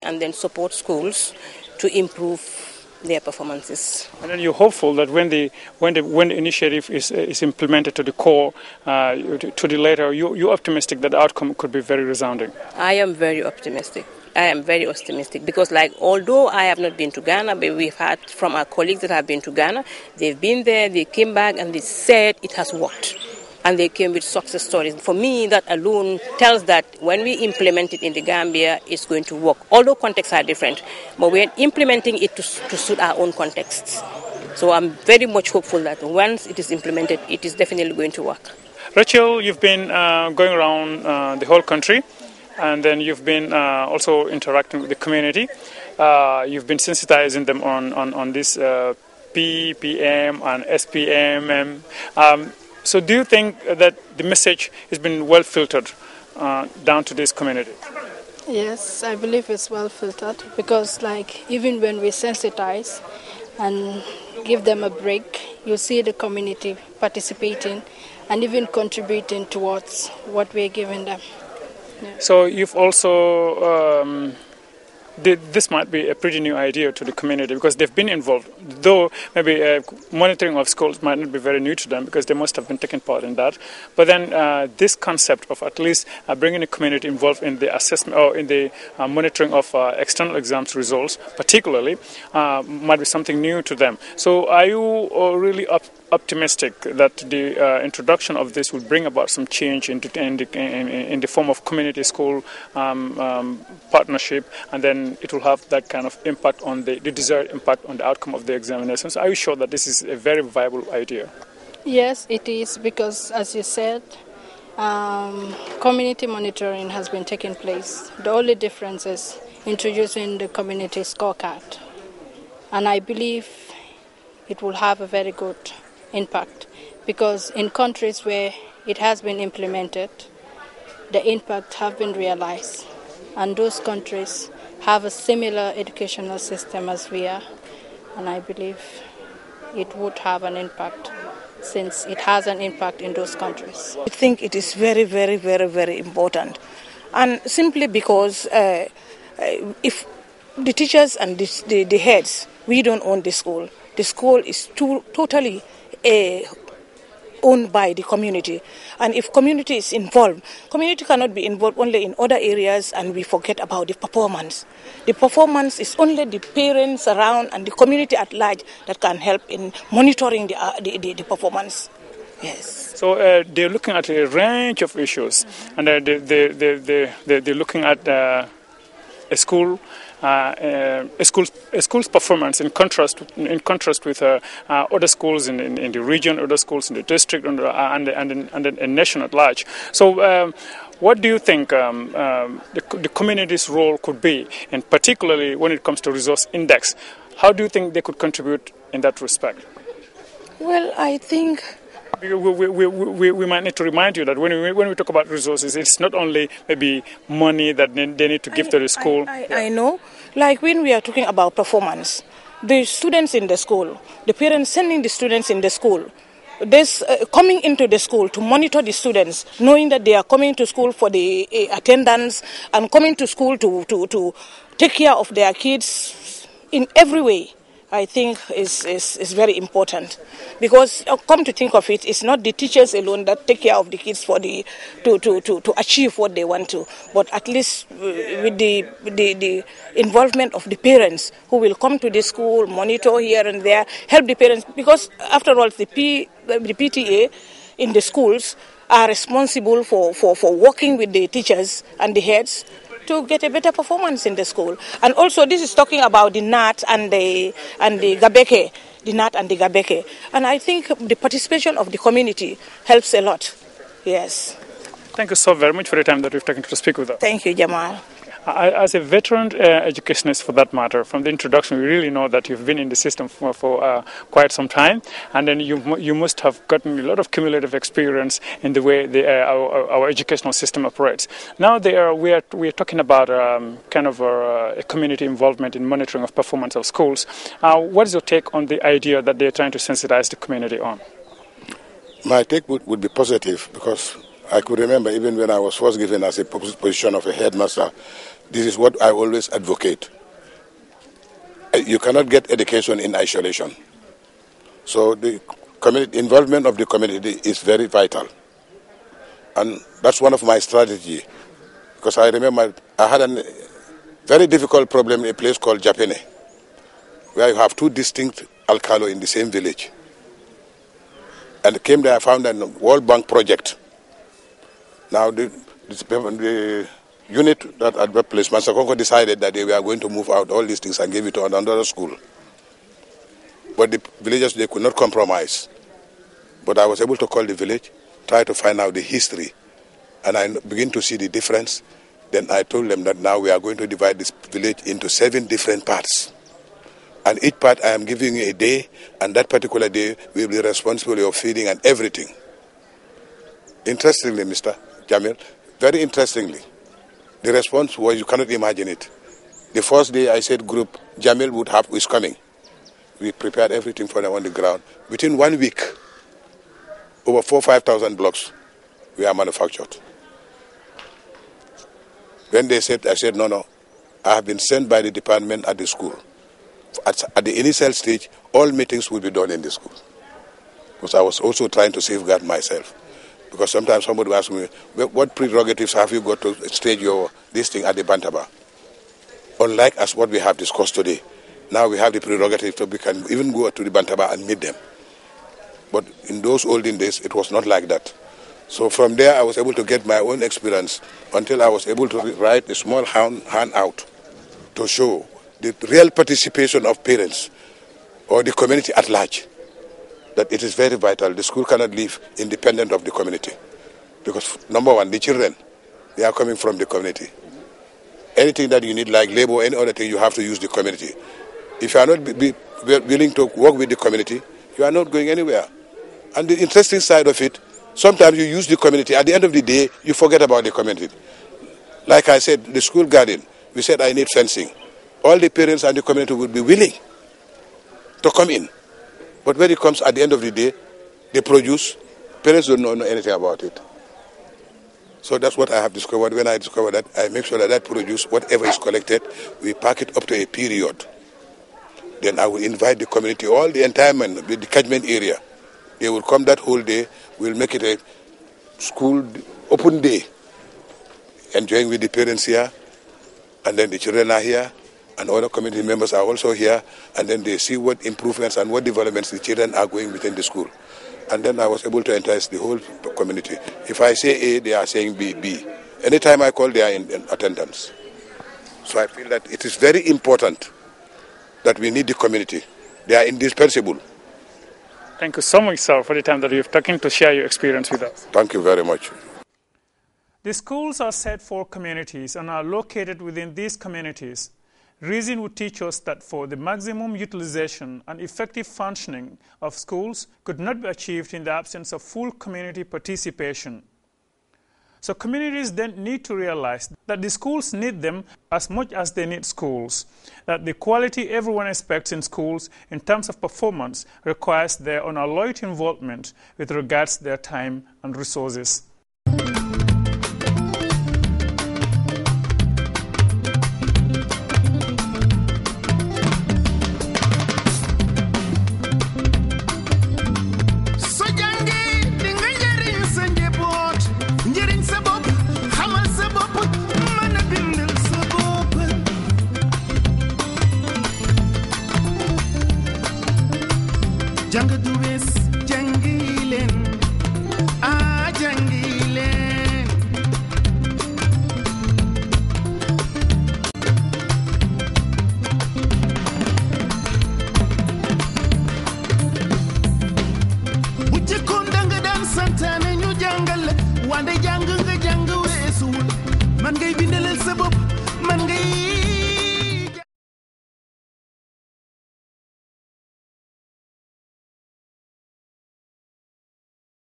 and then support schools to improve their performances. And then you're hopeful that when the initiative is implemented to the core, to the later, you're optimistic that the outcome could be very resounding. I am very optimistic. Because, although I have not been to Ghana, but we've had from our colleagues that have been to Ghana, they've been there, they came back, and they said it has worked. And they came with success stories. For me, that alone tells that when we implement it in the Gambia, it's going to work. Although contexts are different, but we're implementing it to suit our own contexts. So I'm very much hopeful that once it is implemented, it is definitely going to work. Rachel, you've been going around the whole country, and then you've been also interacting with the community. You've been sensitizing them on this PPM and SPM. So do you think that the message has been well filtered down to this community? Yes, I believe it's well filtered because even when we sensitize and give them a break, you see the community participating and even contributing towards what we're giving them. Yeah. So you've also this might be a pretty new idea to the community because they've been involved, though maybe monitoring of schools might not be very new to them because they must have been taking part in that. But then this concept of at least bringing the community involved in the assessment or in the monitoring of external exams results, particularly, might be something new to them. So are you really optimistic that the introduction of this will bring about some change in the form of community school partnership, and then it will have that kind of impact on the desired impact on the outcome of the examinations? Are you sure that this is a very viable idea? Yes, it is, because as you said, community monitoring has been taking place. The only difference is introducing the community scorecard, and I believe it will have a very good impact, because in countries where it has been implemented, the impact have been realized, and those countries have a similar educational system as we are, and I believe it would have an impact since it has an impact in those countries. I think it is very, very, very, very important, and simply because if the teachers and the heads, we don't own the school is totally owned by the community. And if community is involved, community cannot be involved only in other areas and we forget about the performance. The performance is only the parents around and the community at large that can help in monitoring the performance. Yes. So they're looking at a range of issues, and they're looking at a school's performance in contrast with other schools in the region, other schools in the district, and the nation at large. So, what do you think the community's role could be, and particularly when it comes to resource index? How do you think they could contribute in that respect? Well, I think we might need to remind you that when we talk about resources, it's not only maybe money that they need to give to the school. I know. Like when we are talking about performance, the students in the school, the parents sending the students in the school, this coming into the school to monitor the students, knowing that they are coming to school for the attendance and coming to school to take care of their kids in every way, I think is very important, because come to think of it, it's not the teachers alone that take care of the kids for to achieve what they want to, but at least with the involvement of the parents who will come to the school, monitor here and there, help the parents, because after all the PTA in the schools are responsible for working with the teachers and the heads to get a better performance in the school. And also this is talking about the NAT and the Gabeke, the NAT and the Gabeke. And I think the participation of the community helps a lot. Yes. Thank you so very much for the time that we've taken to speak with us. Thank you, Jamal. As a veteran educationist, for that matter, from the introduction, we really know that you've been in the system for quite some time, and then you must have gotten a lot of cumulative experience in the way our educational system operates. Now we are talking about kind of a community involvement in monitoring of performance of schools. What is your take on the idea that they're trying to sensitize the community on? My take would be positive, because I could remember even when I was first given as a position of a headmaster, this is what I always advocate. You cannot get education in isolation. So the involvement of the community is very vital. And that's one of my strategies. Because I remember I had a very difficult problem in a place called Japene, where you have two distinct alcalo in the same village. And I came there, I found a World Bank project. Now the unit that at that place, Master Konko decided that they were going to move out all these things and give it to another school. But the villagers, they could not compromise. But I was able to call the village, try to find out the history, and I begin to see the difference. Then I told them that now we are going to divide this village into 7 different parts. And each part I am giving you a day, and that particular day will be responsible for feeding and everything. Interestingly, Mr. Jamil, very interestingly, the response was, you cannot imagine it. The first day I said group, Jamil is coming. We prepared everything for them on the ground. Within 1 week, over 4,000-5,000 blocks we are manufactured. When they said, I said, no, I have been sent by the department at the school. At the initial stage, all meetings will be done in the school. Because I was also trying to safeguard myself. Because sometimes somebody will ask me, what prerogatives have you got to stage this thing at the Bantaba? Unlike as what we have discussed today. Now we have the prerogative so we can even go to the Bantaba and meet them. But in those olden days, it was not like that. So from there, I was able to get my own experience until I was able to write a small handout to show the real participation of parents or the community at large. That it is very vital. The school cannot live independent of the community. Because number one, the children, they are coming from the community. Anything that you need, like labor or any other thing, you have to use the community. If you are not willing to work with the community, you are not going anywhere. And the interesting side of it, sometimes you use the community. At the end of the day, you forget about the community. Like I said, the school garden, we said I need fencing. All the parents and the community would be willing to come in. But when it comes at the end of the day, they produce, parents don't know anything about it. So that's what I have discovered. When I discover that, I make sure that produce, whatever is collected, we pack it up to a period. Then I will invite the community, all the entire the catchment area. They will come that whole day. We'll make it a school open day, enjoying with the parents here, and then the children are here, and other community members are also here, and then they see what improvements and what developments the children are going within the school. And then I was able to entice the whole community. If I say A, they are saying B. Anytime I call, they are in attendance. So I feel that it is very important that we need the community. They are indispensable. Thank you so much, sir, for the time that you've taken to share your experience with us. Thank you very much. The schools are set for communities and are located within these communities. Reason would teach us that for the maximum utilization and effective functioning of schools could not be achieved in the absence of full community participation. So communities then need to realize that the schools need them as much as they need schools, that the quality everyone expects in schools in terms of performance requires their unalloyed involvement with regards to their time and resources. Wande jang nga jang weesuwul man ngay binde